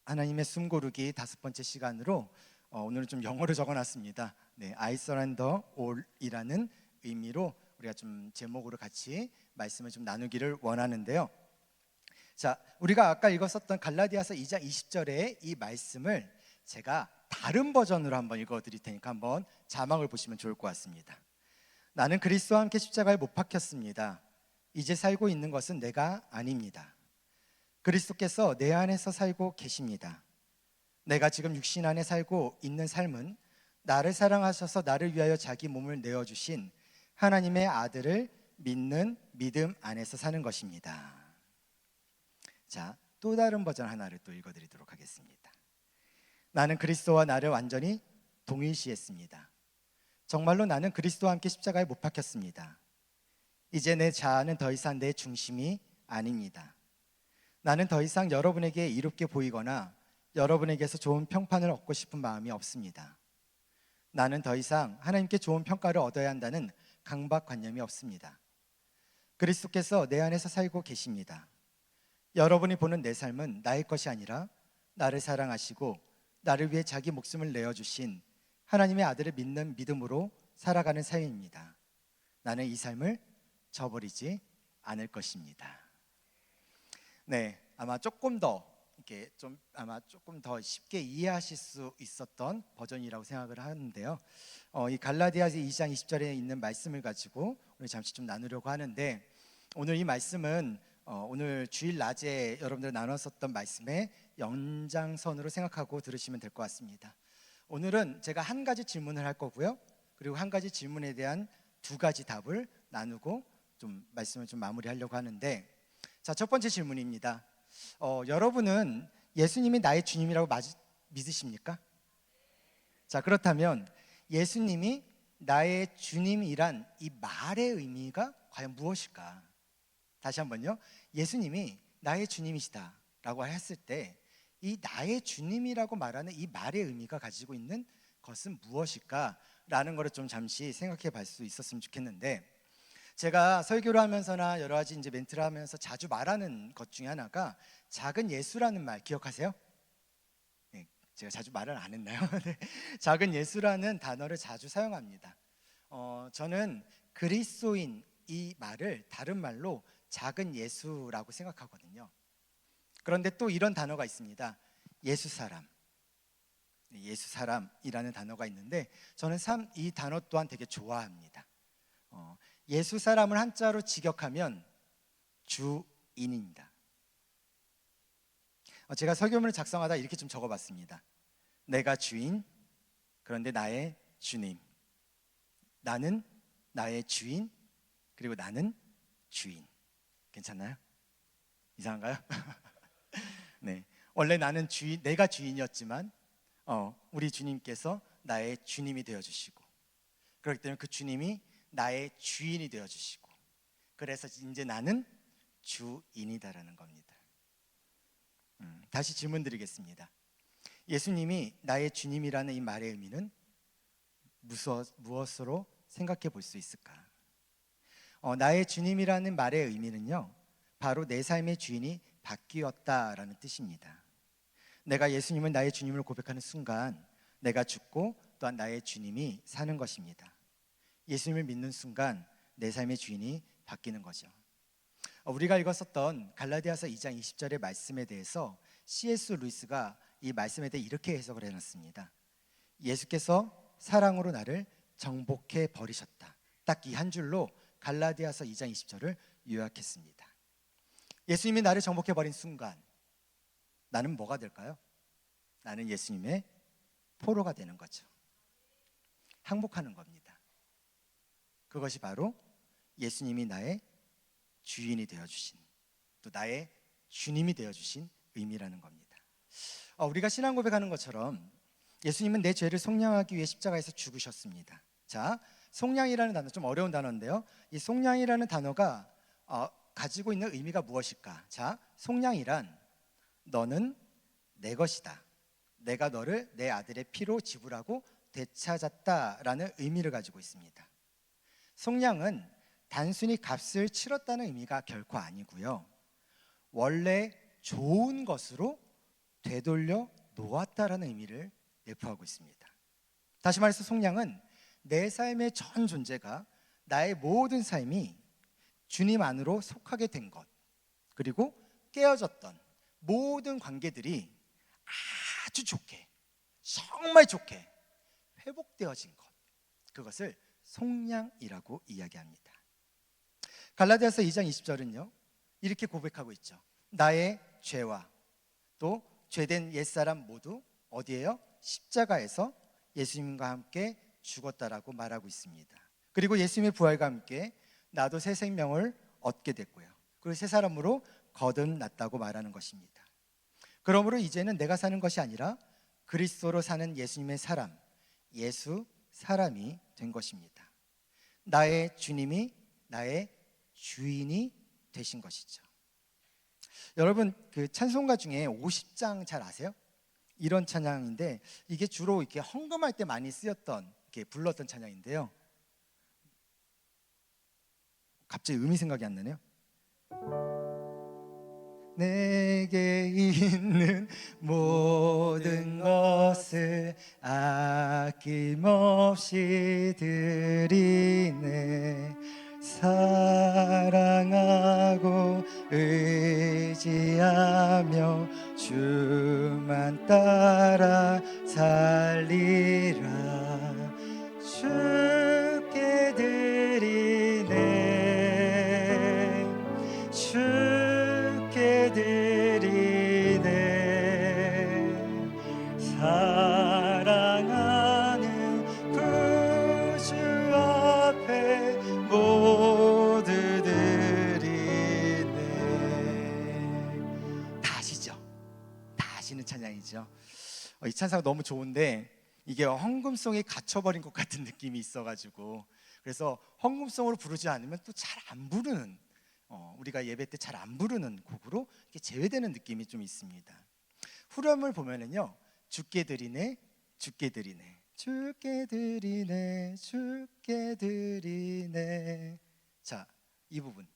하나님의 숨고르기 5번째 시간으로 오늘은 좀 영어로 적어놨습니다. I surrender all이라는 의미로 우리가 좀 제목으로 같이 말씀을 좀 나누기를 원하는데요. 자, 우리가 아까 읽었었던 갈라디아서 2장 20절의 이 말씀을 제가 다른 버전으로 한번 읽어드릴 테니까 한번 자막을 보시면 좋을 것 같습니다. 나는 그리스도와 함께 십자가에 못 박혔습니다. 이제 살고 있는 것은 내가 아닙니다. 그리스도께서 내 안에서 살고 계십니다. 내가 지금 육신 안에 살고 있는 삶은 나를 사랑하셔서 나를 위하여 자기 몸을 내어주신 하나님의 아들을 믿는 믿음 안에서 사는 것입니다. 자, 또 다른 버전 하나를 또 읽어드리도록 하겠습니다. 나는 그리스도와 나를 완전히 동일시했습니다. 정말로 나는 그리스도와 함께 십자가에 못 박혔습니다. 이제 내 자아는 더 이상 내 중심이 아닙니다. 나는 더 이상 여러분에게 이롭게 보이거나 여러분에게서 좋은 평판을 얻고 싶은 마음이 없습니다. 나는 더 이상 하나님께 좋은 평가를 얻어야 한다는 강박관념이 없습니다. 그리스도께서 내 안에서 살고 계십니다. 여러분이 보는 내 삶은 나의 것이 아니라 나를 사랑하시고 나를 위해 자기 목숨을 내어주신 하나님의 아들을 믿는 믿음으로 살아가는 삶입니다. 나는 이 삶을 저버리지 않을 것입니다. 네, 아마 조금 더 쉽게 이해하실 수 있었던 버전이라고 생각을 하는데요. 이 갈라디아서 2장 20절에 있는 말씀을 가지고 오늘 잠시 좀 나누려고 하는데, 오늘 이 말씀은 오늘 주일 낮에 여러분들 나눴었던 말씀의 연장선으로 생각하고 들으시면 될 것 같습니다. 오늘은 제가 한 가지 질문을 할 거고요, 그리고 한 가지 질문에 대한 2가지 답을 나누고 좀 말씀을 좀 마무리하려고 하는데, 자, 첫 번째 질문입니다. 여러분은 예수님이 나의 주님이라고 믿으십니까? 자, 그렇다면 예수님이 나의 주님이란 이 말의 의미가 과연 무엇일까? 다시 한번요. 예수님이 나의 주님이시다라고 했을 때 이 나의 주님이라고 말하는 이 말의 의미가 가지고 있는 것은 무엇일까라는 것을 좀 잠시 생각해 볼 수 있었으면 좋겠는데, 제가 설교를 하면서나 여러 가지 이제 멘트를 하면서 자주 말하는 것 중에 하나가 작은 예수라는 말 기억하세요? 네, 제가 자주 말을 안 했나요? 네, 작은 예수라는 단어를 자주 사용합니다. 저는 그리스도인 이 말을 다른 말로 작은 예수라고 생각하거든요. 그런데 또 이런 단어가 있습니다. 예수 사람. 예수 사람이라는 단어가 있는데 저는 이 단어 또한 되게 좋아합니다. 예수 사람을 한자로 직역하면 주인입니다. 제가 설교문을 작성하다 이렇게 좀 적어봤습니다. 내가 주인, 그런데 나의 주님. 나는 나의 주인, 그리고 나는 주인. 괜찮나요? 이상한가요? 네, 원래 나는 내가 주인이었지만 우리 주님께서 나의 주님이 되어주시고, 그렇기 때문에 그 주님이 나의 주인이 되어주시고, 그래서 이제 나는 주인이다라는 겁니다. 다시 질문 드리겠습니다. 예수님이 나의 주님이라는 이 말의 의미는 무엇으로 생각해 볼 수 있을까? 나의 주님이라는 말의 의미는요, 바로 내 삶의 주인이 바뀌었다라는 뜻입니다. 내가 예수님을 나의 주님을 고백하는 순간 내가 죽고 또한 나의 주님이 사는 것입니다. 예수님을 믿는 순간 내 삶의 주인이 바뀌는 거죠. 우리가 읽었었던 갈라디아서 2장 20절의 말씀에 대해서 C.S. 루이스가 이 말씀에 대해 이렇게 해석을 해놨습니다. 예수께서 사랑으로 나를 정복해 버리셨다. 딱 이 한 줄로 갈라디아서 2장 20절을 요약했습니다. 예수님이 나를 정복해 버린 순간 나는 뭐가 될까요? 나는 예수님의 포로가 되는 거죠. 항복하는 겁니다. 그것이 바로 예수님이 나의 주인이 되어주신, 또 나의 주님이 되어주신 의미라는 겁니다. 우리가 신앙 고백하는 것처럼 예수님은 내 죄를 속량하기 위해 십자가에서 죽으셨습니다. 자, 속량이라는 단어 좀 어려운 단어인데요, 이 속량이라는 단어가 가지고 있는 의미가 무엇일까? 자, 속량이란 너는 내 것이다, 내가 너를 내 아들의 피로 지불하고 되찾았다라는 의미를 가지고 있습니다. 속량은 단순히 값을 치렀다는 의미가 결코 아니고요, 원래 좋은 것으로 되돌려 놓았다라는 의미를 내포하고 있습니다. 다시 말해서 속량은 내 삶의 전 존재가, 나의 모든 삶이 주님 안으로 속하게 된 것, 그리고 깨어졌던 모든 관계들이 아주 좋게, 정말 좋게 회복되어진 것, 그것을 속량이라고 이야기합니다. 갈라디아서 2장 20절은요 이렇게 고백하고 있죠. 나의 죄와 또 죄된 옛사람 모두 어디에요? 십자가에서 예수님과 함께 죽었다라고 말하고 있습니다. 그리고 예수님의 부활과 함께 나도 새 생명을 얻게 됐고요, 그리고 새 사람으로 거듭났다고 말하는 것입니다. 그러므로 이제는 내가 사는 것이 아니라 그리스도로 사는 예수님의 사람, 예수 사람이 된 것입니다. 나의 주님이 나의 주인이 되신 것이죠. 여러분, 그 찬송가 중에 50장 잘 아세요? 이런 찬양인데 이게 주로 이렇게 헌금할 때 많이 쓰였던, 이렇게 불렀던 찬양인데요. 갑자기 음이 생각이 안 나네요. 내게 있는 모든 것을 아낌없이 드리네. 사랑하고 의지하며 주만 따라 살리라. 주께 드리네, 주께 드리네. 사랑하는 구주 앞에 모두 드리네. 다 아시죠? 다 아시는 찬양이죠. 이 찬양 너무 좋은데 이게 헌금송에 갇혀버린 것 같은 느낌이 있어가지고, 그래서 헌금송으로 부르지 않으면 또 잘 안 부르는, 우리가 예배 때 잘 안 부르는 곡으로 이렇게 제외되는 느낌이 좀 있습니다. 후렴을 보면은요, 주께 드리네, 주께 드리네, 주께 드리네, 주께 드리네. 자, 이 부분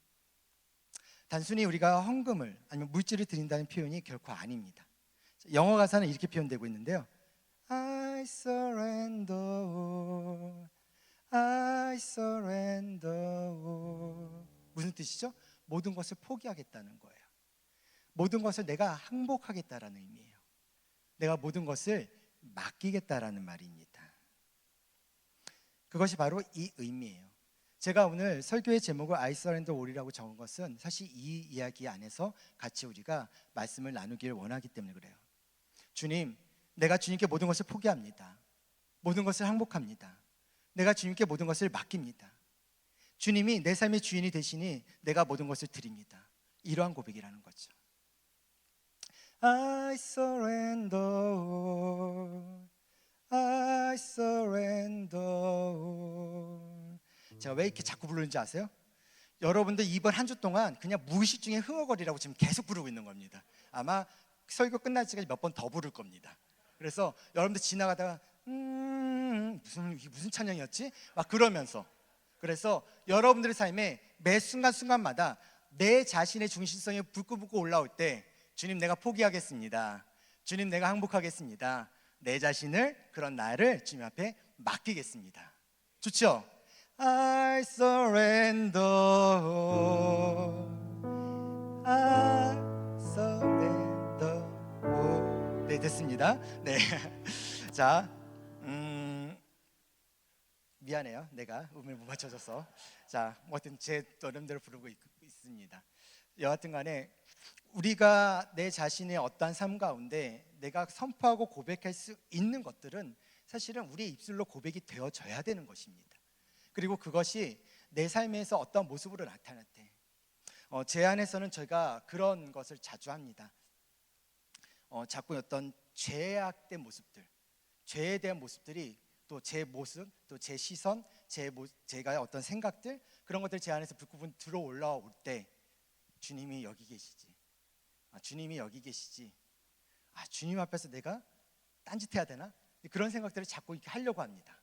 단순히 우리가 헌금을 아니면 물질을 드린다는 표현이 결코 아닙니다. 영어 가사는 이렇게 표현되고 있는데요. I surrender all, I surrender all. 무슨 뜻이죠? 모든 것을 포기하겠다는 거예요. 모든 것을 내가 항복하겠다라는 의미예요. 내가 모든 것을 맡기겠다라는 말입니다. 그것이 바로 이 의미예요. 제가 오늘 설교의 제목을 I surrender all이라고 적은 것은 사실 이 이야기 안에서 같이 우리가 말씀을 나누기를 원하기 때문에 그래요. 주님, 내가 주님께 모든 것을 포기합니다. 모든 것을 항복합니다. 내가 주님께 모든 것을 맡깁니다. 주님이 내 삶의 주인이 되시니 내가 모든 것을 드립니다. 이러한 고백이라는 거죠. I surrender all, I surrender all. 제가 왜 이렇게 자꾸 부르는지 아세요? 여러분들 이번 한 주 동안 그냥 무의식 중에 흥얼거리라고 지금 계속 부르고 있는 겁니다. 아마 설교 끝날 때까지 몇 번 더 부를 겁니다. 그래서 여러분들 지나가다가 무슨 찬양이었지? 막 그러면서, 그래서 여러분들의 삶에 매 순간순간마다 내 자신의 중심성이 불끈불끈 올라올 때 주님, 내가 포기하겠습니다. 주님, 내가 항복하겠습니다. 내 자신을, 그런 나를 주님 앞에 맡기겠습니다. 좋죠? I surrender, I surrender. 네, 됐습니다. 네. 자, 미안해요. 내가 음을 못 맞춰줘서. 자, 뭐든 제 노름대로 부르고 있습니다. 여하튼 간에 우리가 내 자신의 어떠한 삶 가운데 내가 선포하고 고백할 수 있는 것들은 사실은 우리의 입술로 고백이 되어져야 되는 것입니다. 그리고 그것이 내 삶에서 어떤 모습으로 나타날 때, 제 안에서는 제가 그런 것을 자주 합니다. 자꾸 어떤 죄악된 모습들, 죄에 대한 모습들이 또 제 모습, 또 제 시선, 제가 어떤 생각들, 그런 것들 제 안에서 불끈 들어 올라올 때 주님이 여기 계시지, 주님이 여기 계시지, 주님 앞에서 내가 딴짓해야 되나? 그런 생각들을 자꾸 이렇게 하려고 합니다.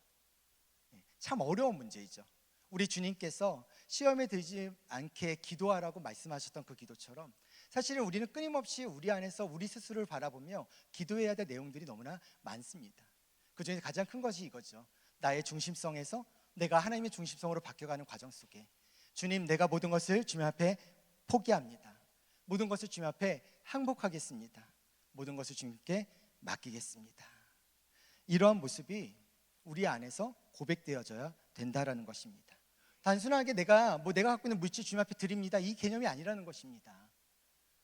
참 어려운 문제이죠. 우리 주님께서 시험에 들지 않게 기도하라고 말씀하셨던 그 기도처럼 사실은 우리는 끊임없이 우리 안에서 우리 스스로를 바라보며 기도해야 될 내용들이 너무나 많습니다. 그중에 가장 큰 것이 이거죠. 나의 중심성에서 내가 하나님의 중심성으로 바뀌어가는 과정 속에 주님, 내가 모든 것을 주님 앞에 포기합니다. 모든 것을 주님 앞에 항복하겠습니다. 모든 것을 주님께 맡기겠습니다. 이러한 모습이 우리 안에서 고백되어져야 된다라는 것입니다. 단순하게 내가 갖고 있는 물질 주님 앞에 드립니다, 이 개념이 아니라는 것입니다.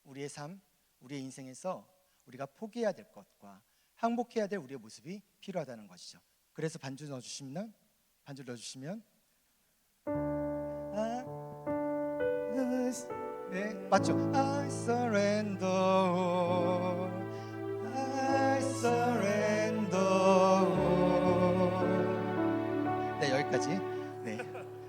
우리의 삶, 우리의 인생에서 우리가 포기해야 될 것과 항복해야 될 우리의 모습이 필요하다는 것이죠. 그래서 반주 넣어주시면 네, 맞죠? I surrender, I surrender. 네, 여기까지 네,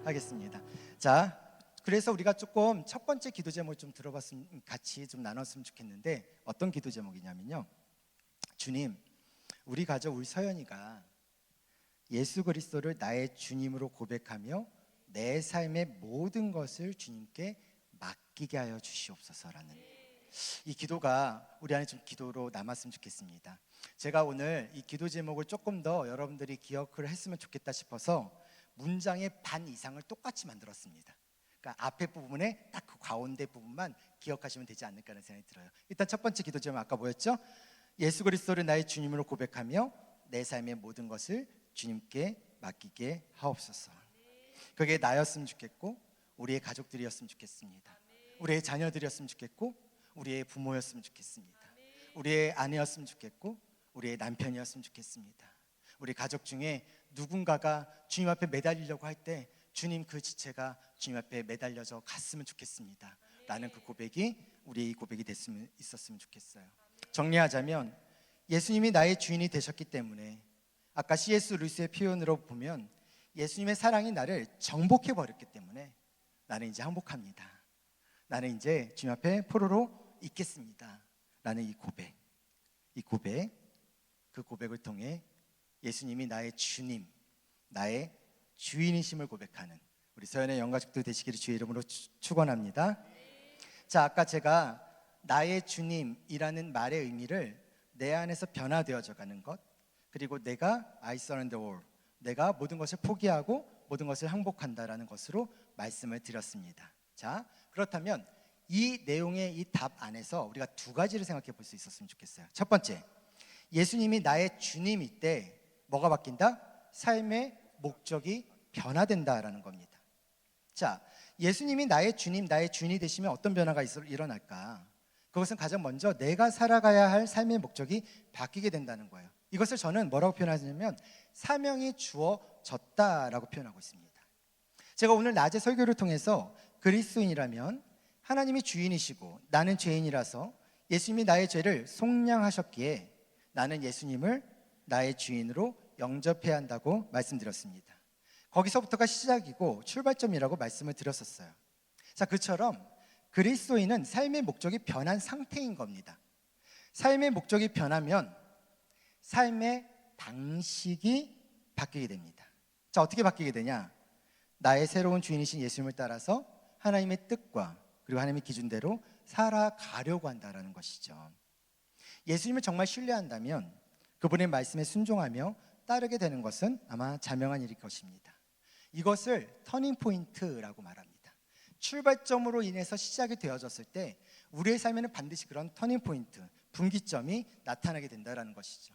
하겠습니다. 자, 그래서 우리가 조금 첫 번째 기도 제목을 좀 들어봤으면, 같이 좀 나눴으면 좋겠는데, 어떤 기도 제목이냐면요, 주님, 우리 가족 우리 서연이가 예수 그리스도를 나의 주님으로 고백하며 내 삶의 모든 것을 주님께 맡기게 하여 주시옵소서라는 이 기도가 우리 안에 좀 기도로 남았으면 좋겠습니다. 제가 오늘 이 기도 제목을 조금 더 여러분들이 기억을 했으면 좋겠다 싶어서 문장의 반 이상을 똑같이 만들었습니다. 그러니까 앞에 부분에 딱 그 가운데 부분만 기억하시면 되지 않을까라는 생각이 들어요. 일단 첫 번째 기도 제목 아까 뭐였죠? 예수 그리스도를 나의 주님으로 고백하며 내 삶의 모든 것을 주님께 맡기게 하옵소서. 그게 나였으면 좋겠고, 우리의 가족들이었으면 좋겠습니다. 우리의 자녀들이었으면 좋겠고, 우리의 부모였으면 좋겠습니다. 우리의 아내였으면 좋겠고, 우리의 남편이었으면 좋겠습니다. 우리 가족 중에 누군가가 주님 앞에 매달리려고 할 때 주님, 그 지체가 주님 앞에 매달려져 갔으면 좋겠습니다 라는 그 고백이 우리의 고백이 있었으면 좋겠어요. 정리하자면, 예수님이 나의 주인이 되셨기 때문에, 아까 C.S. 루이스의 표현으로 보면 예수님의 사랑이 나를 정복해 버렸기 때문에 나는 이제 항복합니다. 나는 이제 주님 앞에 포로로 있겠습니다 라는 이 고백, 그 고백을 통해 예수님이 나의 주님, 나의 주인이심을 고백하는 우리 서연의 영가족들 되시기를 주의 이름으로 축원합니다. 자, 아까 제가 나의 주님이라는 말의 의미를 내 안에서 변화되어져 가는 것, 그리고 내가 I surrender all, 내가 모든 것을 포기하고 모든 것을 항복한다라는 것으로 말씀을 드렸습니다. 자, 그렇다면 이 내용의 이 답 안에서 우리가 두 가지를 생각해 볼 수 있었으면 좋겠어요. 첫 번째, 예수님이 나의 주님일 때 뭐가 바뀐다? 삶의 목적이 변화된다라는 겁니다. 자, 예수님이 나의 주님, 나의 주인이 되시면 어떤 변화가 일어날까? 그것은 가장 먼저 내가 살아가야 할 삶의 목적이 바뀌게 된다는 거예요. 이것을 저는 뭐라고 표현하냐면 사명이 주어졌다라고 표현하고 있습니다. 제가 오늘 낮에 설교를 통해서 그리스도인이라면 하나님이 주인이시고 나는 죄인이라서 예수님이 나의 죄를 속량하셨기에 나는 예수님을 나의 주인으로 영접해야 한다고 말씀드렸습니다. 거기서부터가 시작이고 출발점이라고 말씀을 드렸었어요. 자, 그처럼 그리스도인은 삶의 목적이 변한 상태인 겁니다. 삶의 목적이 변하면 삶의 방식이 바뀌게 됩니다. 자, 어떻게 바뀌게 되냐? 나의 새로운 주인이신 예수님을 따라서 하나님의 뜻과 그리고 하나님의 기준대로 살아가려고 한다는 것이죠. 예수님을 정말 신뢰한다면 그분의 말씀에 순종하며 따르게 되는 것은 아마 자명한 일일 것입니다. 이것을 터닝 포인트라고 말합니다. 출발점으로 인해서 시작이 되어졌을 때 우리의 삶에는 반드시 그런 터닝 포인트, 분기점이 나타나게 된다는 것이죠.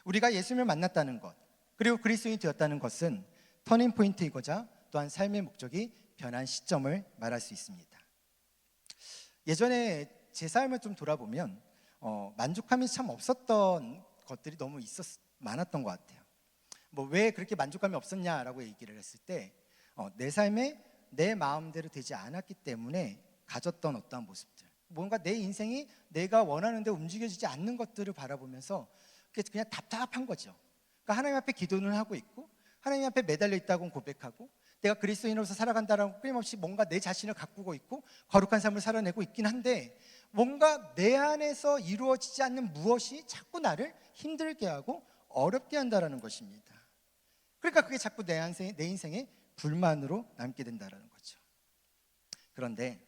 우리가 예수님을 만났다는 것, 그리고 그리스도인이 되었다는 것은 터닝 포인트이고자 또한 삶의 목적이 변한 시점을 말할 수 있습니다. 예전에 제 삶을 좀 돌아보면 만족함이 참 없었던 것들이 너무 많았던 것 같아요. 왜 그렇게 만족감이 없었냐라고 얘기를 했을 때 내 삶에 내 마음대로 되지 않았기 때문에 가졌던 어떠한 모습들, 뭔가 내 인생이 내가 원하는 데 움직여지지 않는 것들을 바라보면서 그냥 답답한 거죠. 그러니까 하나님 앞에 기도는 하고 있고 하나님 앞에 매달려 있다고 고백하고 내가 그리스도인으로서 살아간다라고 끊임없이 뭔가 내 자신을 가꾸고 있고 거룩한 삶을 살아내고 있긴 한데 뭔가 내 안에서 이루어지지 않는 무엇이 자꾸 나를 힘들게 하고 어렵게 한다는 것입니다. 그러니까 그게 자꾸 내 인생의 불만으로 남게 된다는 거죠. 그런데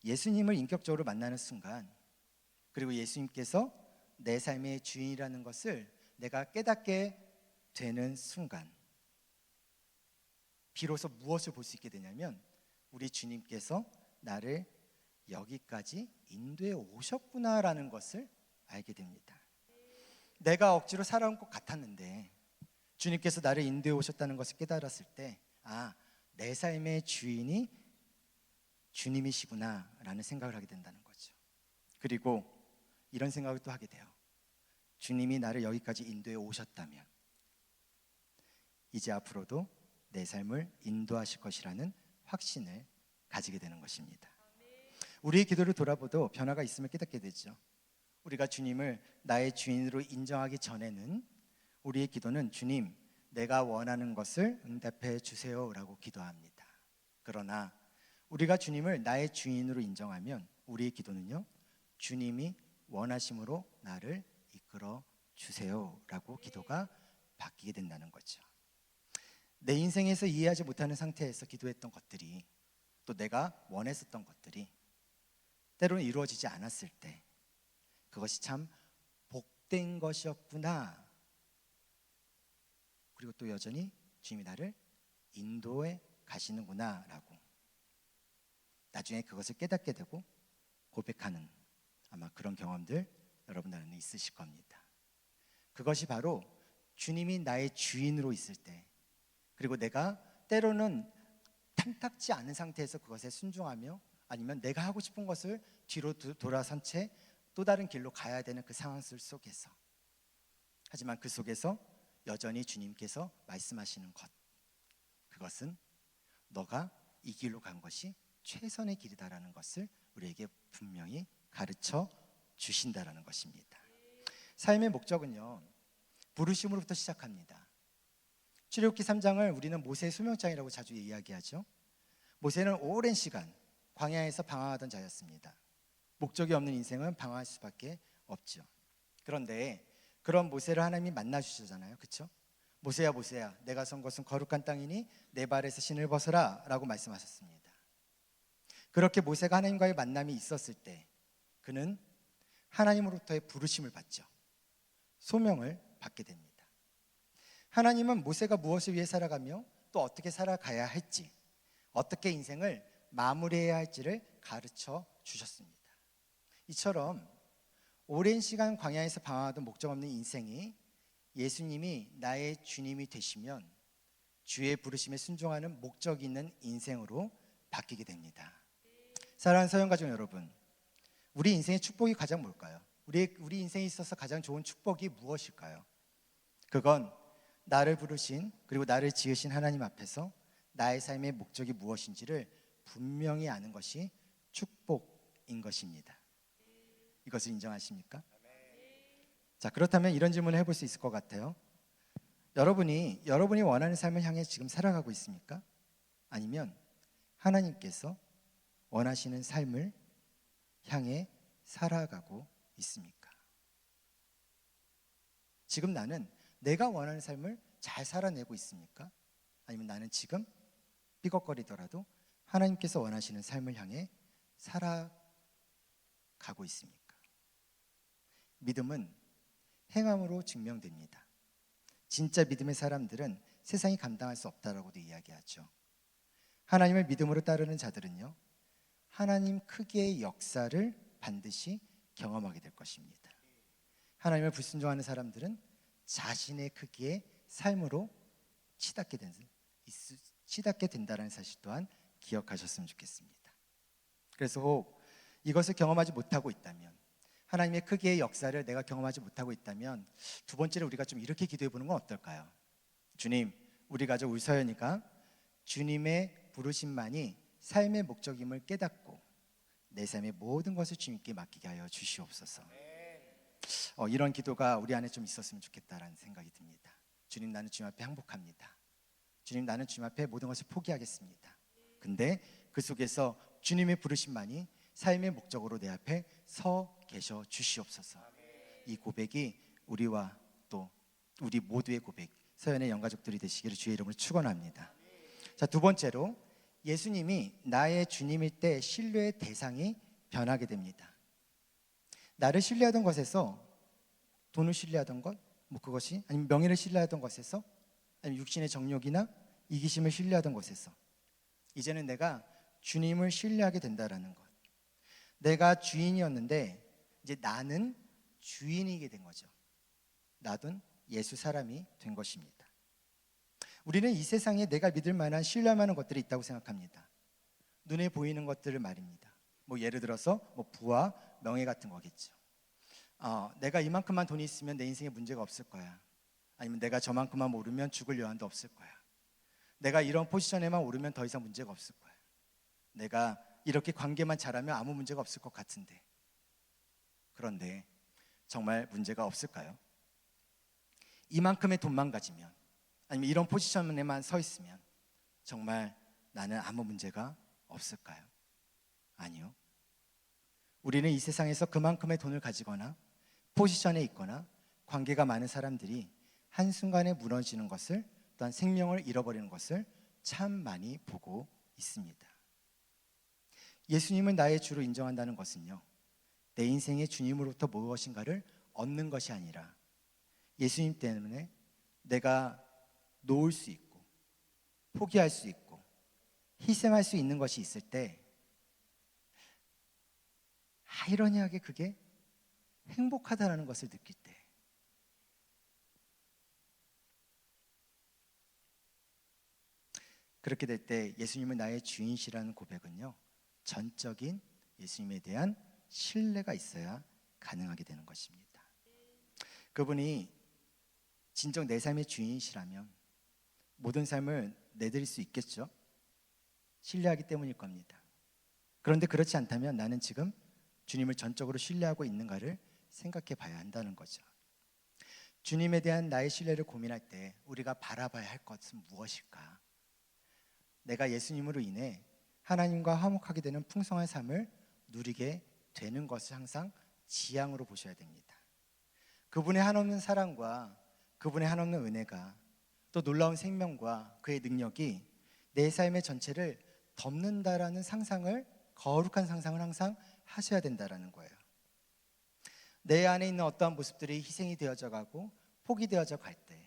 예수님을 인격적으로 만나는 순간, 그리고 예수님께서 내 삶의 주인이라는 것을 내가 깨닫게 되는 순간, 비로소 무엇을 볼 수 있게 되냐면 우리 주님께서 나를 여기까지 인도해 오셨구나라는 것을 알게 됩니다. 내가 억지로 살아온 것 같았는데 주님께서 나를 인도해 오셨다는 것을 깨달았을 때, 내 삶의 주인이 주님이시구나 라는 생각을 하게 된다는 거죠. 그리고 이런 생각을 또 하게 돼요. 주님이 나를 여기까지 인도해 오셨다면 이제 앞으로도 내 삶을 인도하실 것이라는 확신을 가지게 되는 것입니다. 우리의 기도를 돌아보도 변화가 있음을 깨닫게 되죠. 우리가 주님을 나의 주인으로 인정하기 전에는 우리의 기도는 주님, 내가 원하는 것을 응답해 주세요라고 기도합니다. 그러나 우리가 주님을 나의 주인으로 인정하면 우리의 기도는요, 주님이 원하심으로 나를 이끌어 주세요라고 기도가 바뀌게 된다는 거죠. 내 인생에서 이해하지 못하는 상태에서 기도했던 것들이, 또 내가 원했었던 것들이 때로는 이루어지지 않았을 때 그것이 참 복된 것이었구나, 그리고 또 여전히 주님이 나를 인도해 가시는구나 라고 나중에 그것을 깨닫게 되고 고백하는 아마 그런 경험들 여러분 안에 있으실 겁니다. 그것이 바로 주님이 나의 주인으로 있을 때, 그리고 내가 때로는 탐탁지 않은 상태에서 그것에 순종하며, 아니면 내가 하고 싶은 것을 뒤로 돌아선 채 또 다른 길로 가야 되는 그 상황 속에서, 하지만 그 속에서 여전히 주님께서 말씀하시는 것, 그것은 너가 이 길로 간 것이 최선의 길이다라는 것을 우리에게 분명히 가르쳐 주신다라는 것입니다. 삶의 목적은요, 부르심으로부터 시작합니다. 출애굽기 3장을 우리는 모세의 소명장이라고 자주 이야기하죠. 모세는 오랜 시간 광야에서 방황하던 자였습니다. 목적이 없는 인생은 방황할 수밖에 없죠. 그런데 그런 모세를 하나님이 만나 주시잖아요, 그렇죠? 모세야 모세야, 내가 선 것은 거룩한 땅이니 내 발에서 신을 벗어라 라고 말씀하셨습니다. 그렇게 모세가 하나님과의 만남이 있었을 때 그는 하나님으로부터의 부르심을 받죠. 소명을 받게 됩니다. 하나님은 모세가 무엇을 위해 살아가며 또 어떻게 살아가야 할지, 어떻게 인생을 마무리해야 할지를 가르쳐 주셨습니다. 이처럼 오랜 시간 광야에서 방황하던 목적 없는 인생이 예수님이 나의 주님이 되시면 주의 부르심에 순종하는 목적 있는 인생으로 바뀌게 됩니다. 사랑하는 서영가족 여러분, 우리 인생의 축복이 가장 뭘까요? 우리 인생에 있어서 가장 좋은 축복이 무엇일까요? 그건 나를 부르신, 그리고 나를 지으신 하나님 앞에서 나의 삶의 목적이 무엇인지를 분명히 아는 것이 축복인 것입니다. 이것을 인정하십니까? 자, 그렇다면 이런 질문을 해볼 수 있을 것 같아요. 여러분이 원하는 삶을 향해 지금 살아가고 있습니까? 아니면 하나님께서 원하시는 삶을 향해 살아가고 있습니까? 지금 나는 내가 원하는 삶을 잘 살아내고 있습니까? 아니면 나는 지금 삐걱거리더라도 하나님께서 원하시는 삶을 향해 살아가고 있습니까? 믿음은 행함으로 증명됩니다. 진짜 믿음의 사람들은 세상이 감당할 수 없다라고도 이야기하죠. 하나님을 믿음으로 따르는 자들은요, 하나님 크기의 역사를 반드시 경험하게 될 것입니다. 하나님을 불순종하는 사람들은 자신의 크기의 삶으로 치닫게 된다는 사실 또한 기억하셨으면 좋겠습니다. 그래서 혹 이것을 경험하지 못하고 있다면, 하나님의 크기의 역사를 내가 경험하지 못하고 있다면, 두 번째로 우리가 좀 이렇게 기도해 보는 건 어떨까요? 주님, 우리 가족 울서연이가 주님의 부르심만이 삶의 목적임을 깨닫고 내 삶의 모든 것을 주님께 맡기게 하여 주시옵소서. 이런 기도가 우리 안에 좀 있었으면 좋겠다라는 생각이 듭니다. 주님, 나는 주님 앞에 항복합니다. 주님, 나는 주님 앞에 모든 것을 포기하겠습니다. 근데 그 속에서 주님의 부르심만이 삶의 목적으로 내 앞에 서 계셔 주시옵소서. 이 고백이 우리와 또 우리 모두의 고백, 서연의 영가족들이 되시기를 주의 이름으로 축원합니다. 자, 두 번째로 예수님이 나의 주님일 때 신뢰의 대상이 변하게 됩니다. 나를 신뢰하던 것에서 돈을 신뢰하던 것, 그것이 아니면 명예를 신뢰하던 것에서 아니면 육신의 정욕이나 이기심을 신뢰하던 것에서 이제는 내가 주님을 신뢰하게 된다라는 것. 내가 주인이었는데 이제 나는 주인이게 된 거죠. 나도 예수 사람이 된 것입니다. 우리는 이 세상에 내가 믿을 만한 신뢰할 만한 것들이 있다고 생각합니다. 눈에 보이는 것들을 말입니다. 예를 들어서 부와 명예 같은 거겠죠. 내가 이만큼만 돈이 있으면 내 인생에 문제가 없을 거야. 아니면 내가 저만큼만 오르면 죽을 여한도 없을 거야. 내가 이런 포지션에만 오르면 더 이상 문제가 없을 거야. 내가 이렇게 관계만 잘하면 아무 문제가 없을 것 같은데. 그런데 정말 문제가 없을까요? 이만큼의 돈만 가지면 아니면 이런 포지션에만 서 있으면 정말 나는 아무 문제가 없을까요? 아니요. 우리는 이 세상에서 그만큼의 돈을 가지거나 포지션에 있거나 관계가 많은 사람들이 한순간에 무너지는 것을, 또한 생명을 잃어버리는 것을 참 많이 보고 있습니다. 예수님을 나의 주로 인정한다는 것은요, 내 인생의 주님으로부터 무엇인가를 얻는 것이 아니라 예수님 때문에 내가 놓을 수 있고 포기할 수 있고 희생할 수 있는 것이 있을 때, 아이러니하게 그게 행복하다는 것을 느낄 때, 그렇게 될 때 예수님은 나의 주인이시라는 고백은요, 전적인 예수님에 대한 신뢰가 있어야 가능하게 되는 것입니다. 그분이 진정 내 삶의 주인이시라면 모든 삶을 내드릴 수 있겠죠? 신뢰하기 때문일 겁니다. 그런데 그렇지 않다면 나는 지금 주님을 전적으로 신뢰하고 있는가를 생각해 봐야 한다는 거죠. 주님에 대한 나의 신뢰를 고민할 때 우리가 바라봐야 할 것은 무엇일까? 내가 예수님으로 인해 하나님과 화목하게 되는 풍성한 삶을 누리게 되는 것을 항상 지향으로 보셔야 됩니다. 그분의 한없는 사랑과 그분의 한없는 은혜가, 또 놀라운 생명과 그의 능력이 내 삶의 전체를 덮는다라는 상상을, 거룩한 상상을 항상 하셔야 된다라는 거예요. 내 안에 있는 어떠한 모습들이 희생이 되어져 가고 포기되어져 갈 때,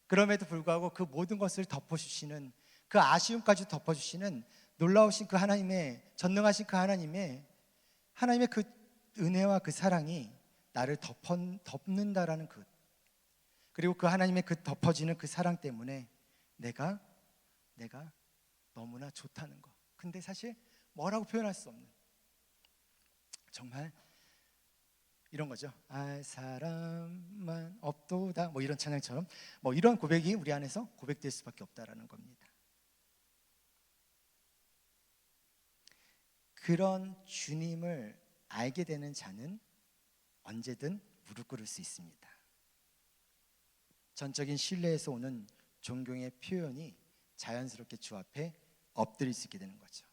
그럼에도 불구하고 그 모든 것을 덮어주시는, 그 아쉬움까지 덮어주시는 놀라우신 그 하나님의, 전능하신 그 하나님의 그 은혜와 그 사랑이 나를 덮는다라는 그, 그리고 그 하나님의 그 덮어지는 그 사랑 때문에 내가 너무나 좋다는 거. 근데 사실 뭐라고 표현할 수 없는, 정말 이런 거죠. 알 사람만 없도다, 이런 찬양처럼 이런 고백이 우리 안에서 고백될 수밖에 없다라는 겁니다. 그런 주님을 알게 되는 자는 언제든 무릎 꿇을 수 있습니다. 전적인 신뢰에서 오는 존경의 표현이 자연스럽게 주 앞에 엎드릴 수 있게 되는 거죠.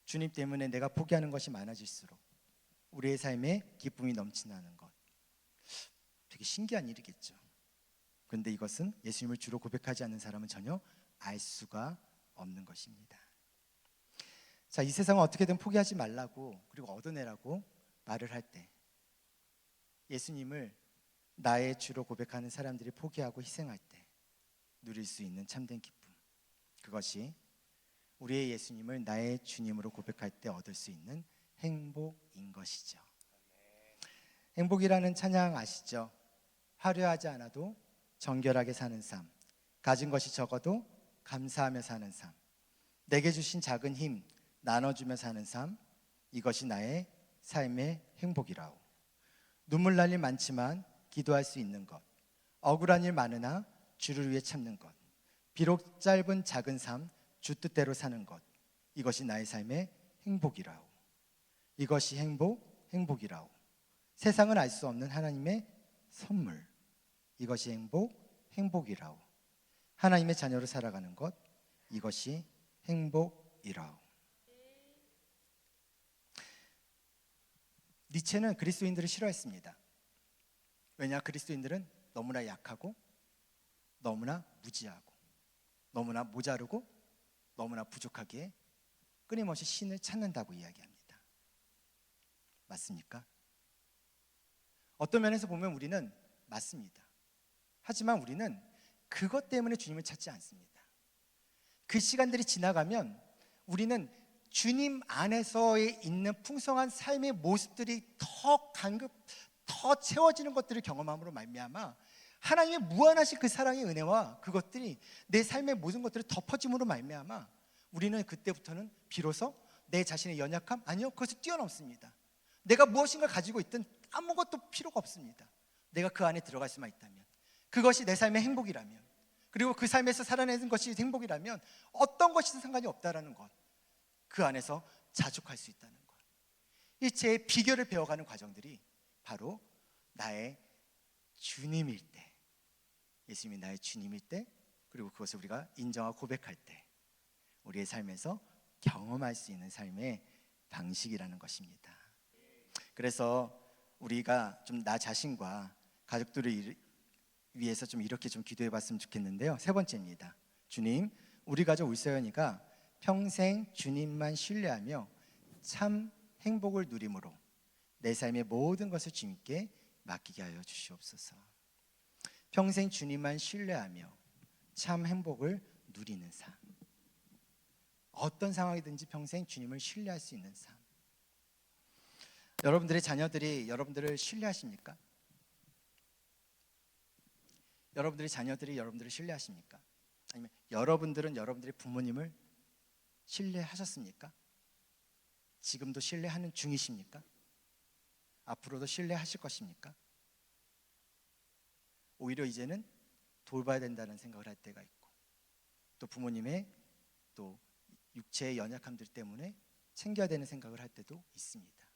주님 때문에 내가 포기하는 것이 많아질수록 우리의 삶에 기쁨이 넘치는 것, 되게 신기한 일이겠죠. 그런데 이것은 예수님을 주로 고백하지 않는 사람은 전혀 알 수가 없는 것입니다. 자, 이 세상은 어떻게든 포기하지 말라고, 그리고 얻어내라고 말을 할 때, 예수님을 나의 주로 고백하는 사람들이 포기하고 희생할 때 누릴 수 있는 참된 기쁨, 그것이 우리의 예수님을 나의 주님으로 고백할 때 얻을 수 있는 행복인 것이죠. 행복이라는 찬양 아시죠? 화려하지 않아도 정결하게 사는 삶, 가진 것이 적어도 감사하며 사는 삶, 내게 주신 작은 힘 나눠주며 사는 삶, 이것이 나의 삶의 행복이라오. 눈물 날 일 많지만 기도할 수 있는 것, 억울한 일 많으나 주를 위해 참는 것, 비록 짧은 작은 삶 주 뜻대로 사는 것, 이것이 나의 삶의 행복이라오. 이것이 행복이라오. 세상은 알 수 없는 하나님의 선물, 이것이 행복이라오. 하나님의 자녀로 살아가는 것, 이것이 행복이라오. 니체는 그리스도인들을 싫어했습니다. 왜냐? 그리스도인들은 너무나 약하고 너무나 무지하고 너무나 모자르고 너무나 부족하기에 끊임없이 신을 찾는다고 이야기합니다. 맞습니까? 어떤 면에서 보면 우리는 맞습니다. 하지만 우리는 그것 때문에 주님을 찾지 않습니다. 그 시간들이 지나가면 우리는 주님 안에서 있는 풍성한 삶의 모습들이 더 채워지는 것들을 경험함으로 말미암아 하나님의 무한하신 그 사랑의 은혜와 그것들이 내 삶의 모든 것들을 덮어짐으로 말미암아 우리는 그때부터는 비로소 내 자신의 연약함, 아니요, 그것을 뛰어넘습니다. 내가 무엇인가 가지고 있든 아무것도 필요가 없습니다. 내가 그 안에 들어갈 수만 있다면, 그것이 내 삶의 행복이라면, 그리고 그 삶에서 살아내는 것이 행복이라면 어떤 것이든 상관이 없다라는 것, 그 안에서 자족할 수 있다는 것, 일체의 비결을 배워가는 과정들이 바로 나의 주님일 때, 예수님이 나의 주님일 때, 그리고 그것을 우리가 인정하고 고백할 때 우리의 삶에서 경험할 수 있는 삶의 방식이라는 것입니다. 그래서 우리가 좀 나 자신과 가족들을 위해서 좀 이렇게 좀 기도해 봤으면 좋겠는데요. 세 번째입니다. 주님, 우리 가족 울서연이가 평생 주님만 신뢰하며 참 행복을 누림으로 내 삶의 모든 것을 주님께 맡기게 하여 주시옵소서. 평생 주님만 신뢰하며 참 행복을 누리는 삶, 어떤 상황이든지 평생 주님을 신뢰할 수 있는 삶. 여러분들의 자녀들이 여러분들을 신뢰하십니까? 여러분들의 자녀들이 여러분들을 신뢰하십니까? 아니면 여러분들은 여러분들의 부모님을 신뢰하셨습니까? 지금도 신뢰하는 중이십니까? 앞으로도 신뢰하실 것입니까? 오히려 이제는 돌봐야 된다는 생각을 할 때가 있고, 또 부모님의 또 육체의 연약함들 때문에 챙겨야 되는 생각을 할 때도 있습니다.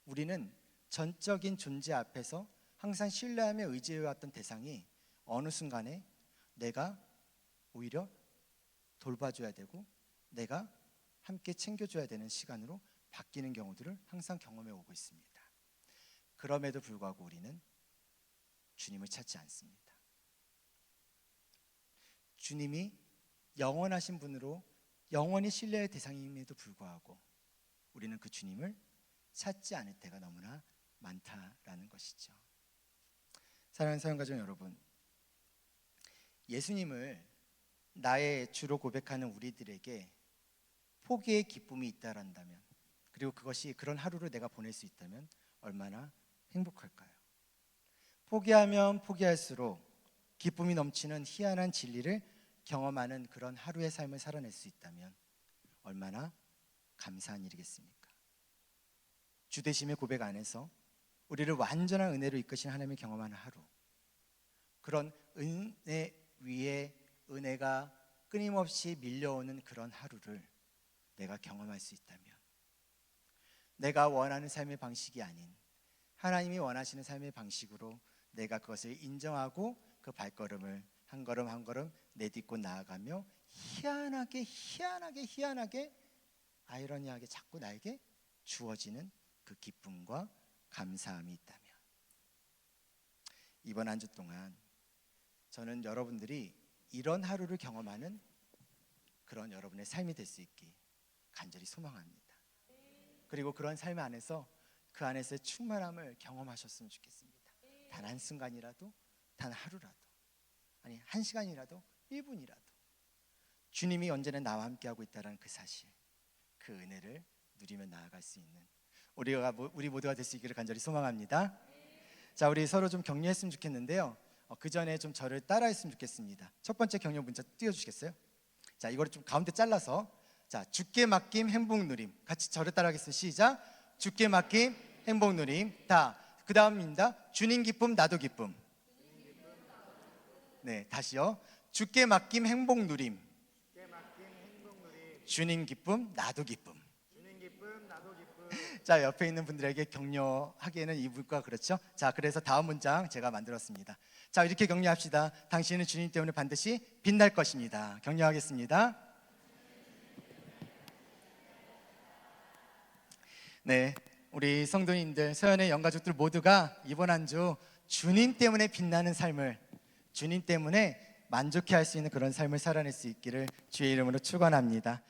우리는 전적인 존재 앞에서 항상 신뢰하며 의지해왔던 대상이 어느 순간에 내가 오히려 돌봐줘야 되고 내가 함께 챙겨줘야 되는 시간으로 바뀌는 경우들을 항상 경험해 오고 있습니다. 그럼에도 불구하고 우리는 주님을 찾지 않습니다. 주님이 영원하신 분으로 영원히 신뢰의 대상임에도 불구하고 우리는 그 주님을 찾지 않을 때가 너무나 많다라는 것이죠. 사랑하는 사랑가족 여러분, 예수님을 나의 주로 고백하는 우리들에게 포기의 기쁨이 있다란다면, 그리고 그것이 그런 하루를 내가 보낼 수 있다면 얼마나 행복할까요? 포기하면 포기할수록 기쁨이 넘치는 희한한 진리를 경험하는 그런 하루의 삶을 살아낼 수 있다면 얼마나 감사한 일이겠습니까? 주되심의 고백 안에서 우리를 완전한 은혜로 이끄신 하나님을 경험하는 하루, 그런 은혜 위에 은혜가 끊임없이 밀려오는 그런 하루를 내가 경험할 수 있다면, 내가 원하는 삶의 방식이 아닌 하나님이 원하시는 삶의 방식으로 내가 그것을 인정하고 그 발걸음을 한 걸음 한 걸음 내딛고 나아가며 희한하게 아이러니하게 자꾸 나에게 주어지는 그 기쁨과 감사함이 있다면, 이번 한 주 동안 저는 여러분들이 이런 하루를 경험하는 그런 여러분의 삶이 될 수 있기 간절히 소망합니다. 그리고 그런 삶 안에서 그 안에서의 충만함을 경험하셨으면 좋겠습니다. 단 한순간이라도, 단 하루라도, 아니 1시간이라도, 1분이라도 주님이 언제나 나와 함께하고 있다는 그 사실, 그 은혜를 누리며 나아갈 수 있는 우리 모두가 될 수 있기를 간절히 소망합니다. 자, 우리 서로 좀 격려했으면 좋겠는데요. 그 전에 좀 저를 따라했으면 좋겠습니다. 첫 번째 격려 문자 띄워주시겠어요? 자, 이거를 좀 가운데 잘라서, 자, 주께 맡김 행복 누림, 같이 저를 따라하겠습니다. 시작. 주께 맡김 행복 누림. 그 다음입니다. 주님 기쁨 나도 기쁨. 네, 다시요. 주께 맡김 행복 누림. 주님 기쁨 나도 기쁨. 자, 옆에 있는 분들에게 격려하기에는 이 물가 그렇죠? 자, 그래서 다음 문장 제가 만들었습니다. 자, 이렇게 격려합시다. 당신은 주님 때문에 반드시 빛날 것입니다. 격려하겠습니다. 네, 우리 성도님들, 서연의 영가족들 모두가 이번 한 주 주님 때문에 빛나는 삶을, 주님 때문에 만족해 할 수 있는 그런 삶을 살아낼 수 있기를 주의 이름으로 축원합니다.